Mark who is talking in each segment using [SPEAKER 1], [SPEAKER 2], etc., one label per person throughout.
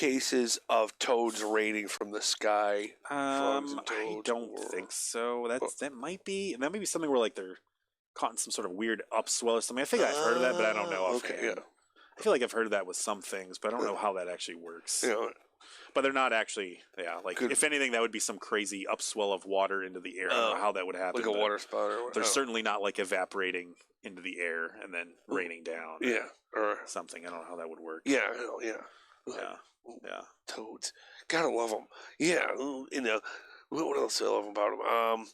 [SPEAKER 1] cases of toads raining from the sky? Frogs and
[SPEAKER 2] I
[SPEAKER 1] toads,
[SPEAKER 2] don't think so. That might be something where like they're caught in some sort of weird upswell or something. I think I've heard of that, but I don't know offhand.
[SPEAKER 1] Okay, yeah.
[SPEAKER 2] I feel like I've heard of that with some things, but I don't know how that actually works.
[SPEAKER 1] You know,
[SPEAKER 2] But they're not actually, like if anything, that would be some crazy upswell of water into the air. I don't know how that would happen.
[SPEAKER 1] like a water spout or whatever.
[SPEAKER 2] They're certainly not like evaporating into the air and then raining down.
[SPEAKER 1] Yeah, or
[SPEAKER 2] something. I don't know how that would work.
[SPEAKER 1] yeah.
[SPEAKER 2] Yeah.
[SPEAKER 1] Toads, gotta love them. Yeah, you know, what else do I love about them?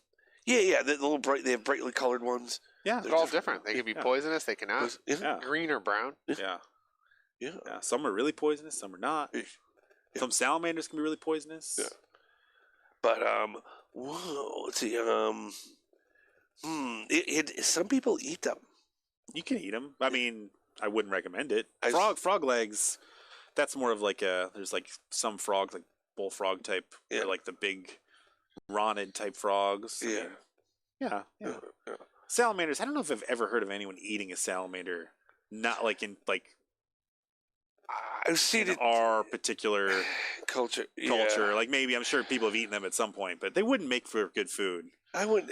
[SPEAKER 1] Yeah, the little they have brightly colored ones.
[SPEAKER 2] Yeah,
[SPEAKER 3] they're all different. They can be poisonous. They cannot. Green or brown.
[SPEAKER 2] Yeah. Some are really poisonous. Some are not.
[SPEAKER 1] Yeah.
[SPEAKER 2] Some salamanders can be really poisonous.
[SPEAKER 1] Yeah. But whoa, let's see. Some people eat them.
[SPEAKER 2] You can eat them. I mean, I wouldn't recommend it. Frog legs. That's more of like there's like some frogs, like bullfrog type, or like the big ronid type frogs. Yeah. Salamanders. I don't know if I've ever heard of anyone eating a salamander. Not like in like.
[SPEAKER 1] I've seen
[SPEAKER 2] in our particular
[SPEAKER 1] culture.
[SPEAKER 2] Like maybe I'm sure people have eaten them at some point, but they wouldn't make for good food.
[SPEAKER 1] I wouldn't.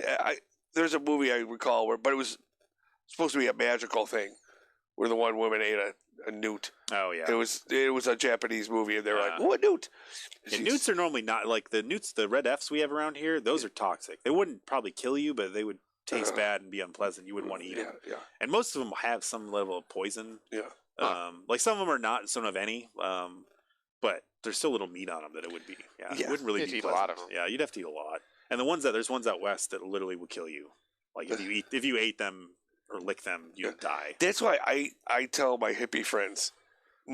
[SPEAKER 1] There's a movie I recall but it was supposed to be a magical thing, where the one woman ate a newt.
[SPEAKER 2] Oh yeah.
[SPEAKER 1] It was a Japanese movie, and they're like, "What newt?"
[SPEAKER 2] And newts are normally not like the newts. The red Fs we have around here, those are toxic. They wouldn't probably kill you, but they would taste bad and be unpleasant. You wouldn't want to eat them.
[SPEAKER 1] Yeah.
[SPEAKER 2] And most of them have some level of poison.
[SPEAKER 1] Yeah.
[SPEAKER 2] Like some of them are not, some of any. But there's still little meat on them that it would be. Yeah. It wouldn't really be
[SPEAKER 3] eat a lot of them.
[SPEAKER 2] Yeah, you'd have to eat a lot. And there's ones out west that literally would kill you. Like if you ate them or lick them, you'd die.
[SPEAKER 1] That's why I tell my hippie friends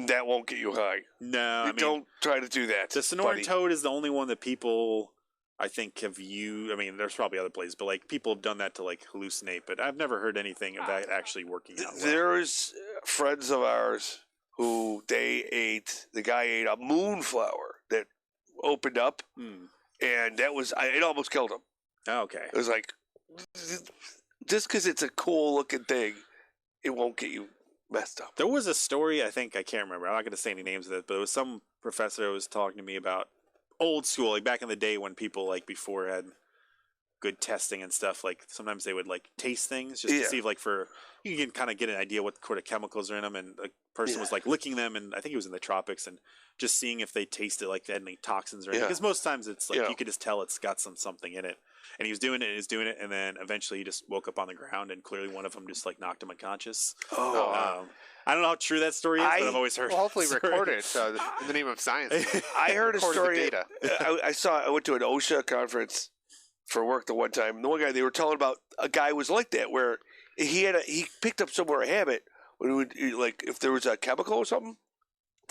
[SPEAKER 1] that won't get you high.
[SPEAKER 2] No,
[SPEAKER 1] don't try to do that.
[SPEAKER 2] The Sonoran toad is the only one that people I think have used. I mean, there's probably other places, but like people have done that to like hallucinate. But I've never heard anything of that actually working out.
[SPEAKER 1] There's friends of ours who the guy ate a moonflower that opened up, and that was it almost killed him.
[SPEAKER 2] Oh, okay.
[SPEAKER 1] It was like, just because it's a cool looking thing, it won't get you messed up.
[SPEAKER 2] There was a story, I think, I can't remember. I'm not going to say any names of it, but it was some professor who was talking to me about old school, like back in the day when people like before had good testing and stuff. Like sometimes they would like taste things just to see if you can kind of get an idea what sort of chemicals are in them. And a person was like licking them, and I think he was in the tropics, and just seeing if they tasted like they had any toxins or anything. Because most times it's like you could just tell it's got something in it. And he was doing it, and then eventually he just woke up on the ground, and clearly one of them just like knocked him unconscious. I don't know how true that story is, but I've always heard.
[SPEAKER 3] Well, hopefully record it in the name of science.
[SPEAKER 1] I heard a story.
[SPEAKER 3] Data.
[SPEAKER 1] I went to an OSHA conference for work the one time. And the one guy they were telling about, a guy was like that, where he picked up somewhere a habit when he would, like, if there was a chemical or something.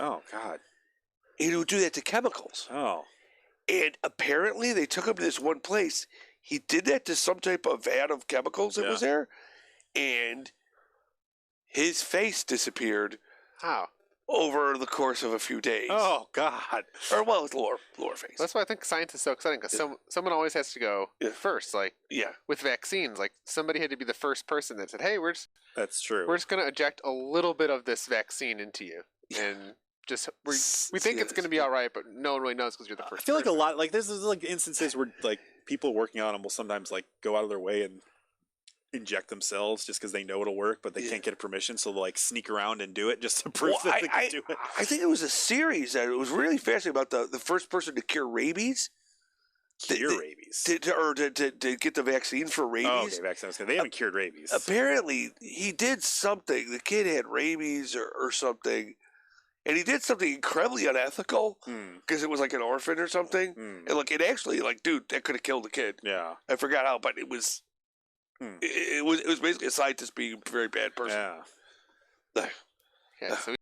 [SPEAKER 2] Oh God.
[SPEAKER 1] He would do that to chemicals.
[SPEAKER 2] Oh.
[SPEAKER 1] And apparently they took him to this one place. He did that to some type of vat of chemicals that was there, and his face disappeared.
[SPEAKER 3] How?
[SPEAKER 1] Over the course of a few days.
[SPEAKER 2] Oh God!
[SPEAKER 1] Or well, it's lower face.
[SPEAKER 3] That's why I think science is so exciting, because someone always has to go first. Like with vaccines, like somebody had to be the first person that said, "Hey,
[SPEAKER 2] that's true.
[SPEAKER 3] We're just going to inject a little bit of this vaccine into you, and we think it's going to be all right, but no one really knows because you're the first."
[SPEAKER 2] I feel like a lot like this is like instances where like people working on them will sometimes like go out of their way and inject themselves just because they know it'll work, but they can't get permission, so they'll like sneak around and do it just to prove that they can do it.
[SPEAKER 1] I think it was a series that it was really fascinating about the first person to cure rabies.
[SPEAKER 2] Rabies?
[SPEAKER 1] To get the vaccine for rabies.
[SPEAKER 2] Oh, okay, vaccines. They haven't cured rabies.
[SPEAKER 1] Apparently, he did something. The kid had rabies or something, and he did something incredibly unethical because it was like an orphan or something. And like it actually, like, dude, that could have killed the kid.
[SPEAKER 2] Yeah,
[SPEAKER 1] I forgot how, but it was. It was basically a scientist being a very bad person.
[SPEAKER 2] Yeah.
[SPEAKER 3] So